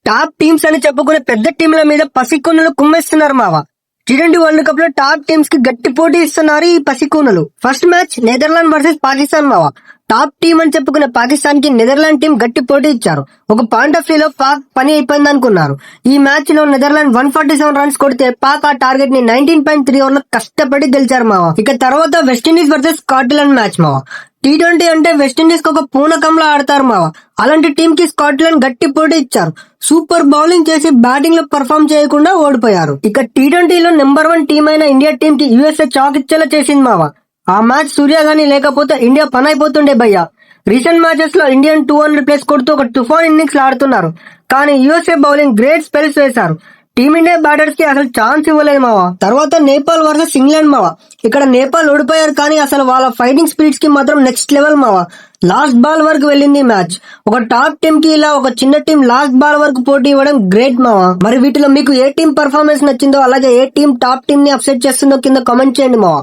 Top teams అని చెప్పుకునే పెద్ద టీంల మీద పసికూనలు కుమ్మేస్తున్నారు మావా. టీ20 వరల్డ్ కప్ లో టాప్ టీమ్స్ కి గట్టి పోటీ ఇస్తున్నారు ఈ పసికూనలు. First match Netherland versus Pakistan మావా. టాప్ టీం అని చెప్పుకునే పాకిస్తాన్ కి నెదర్లాండ్ టీం గట్టి పోటీ ఇచ్చారు. ఒక పాయింట్ ఆఫ్ వ్యూలో పాక్ పని అయిపోయింది అనుకున్నారు. ఈ మ్యాచ్ లో నెదర్లాండ్ 147 రన్స్ కొడితే పాక్ ఆ టార్గెట్ ని 19.3 ఓవర్లో కష్టపడి గెలిచారు మావా. ఇక తర్వాత వెస్టిండీస్ వర్సెస్ స్కాట్లాండ్ మ్యాచ్ మావా. టీ20 అంటే వెస్టిండీస్ కి ఒక పూనకంలో ఆడతారు మావా. అలాంటి టీం కి స్కాట్లాండ్ గట్టి పోటీ ఇచ్చారు. సూపర్ బౌలింగ్ చేసి బ్యాటింగ్ లో పర్ఫామ్ చేయకుండా ఓడిపోయారు. ఇక టీ20లో నెంబర్ 1 టీం అయిన ఇండియా టీం కి యూఎస్ఏ చాక్ ఇచ్చేలా చేసింది మావా. ఆ మ్యాచ్ సూర్య గానీ లేకపోతే ఇండియా పని అయిపోతుండే భయ్యా. రీసెంట్ మ్యాచెస్ లో ఇండియన్ 200+ కొడుతూ ఒక తుఫాన్ ఇన్నింగ్స్ ఆడుతున్నారు. కానీ యూఎస్ఏ బౌలింగ్ గ్రేట్ స్పెల్స్ వేశారు. టీమిండియా బ్యాటర్స్ కి అసలు ఛాన్స్ ఇవ్వలేదు మావా. తర్వాత నేపాల్ వర్సెస్ ఇంగ్లాండ్ మావా. ఇక్కడ నేపాల్ ఓడిపోయారు కానీ అసలు వాళ్ళ ఫైటింగ్ స్పిరిట్స్ కి మాత్రం నెక్స్ట్ లెవెల్ మావా. లాస్ట్ బాల్ వరకు వెళ్ళింది మ్యాచ్. ఒక టాప్ టీం కి ఇలా ఒక చిన్న టీం లాస్ట్ బాల్ వరకు పోటీ ఇవ్వడం గ్రేట్ మావా. మరి వీటిలో మీకు ఏ టీం పర్ఫార్మెన్స్ నచ్చిందో, అలాగే ఏ టీం టాప్ టీం ని అప్సెట్ చేస్తుందో కింద కామెంట్ చేయండి మావా.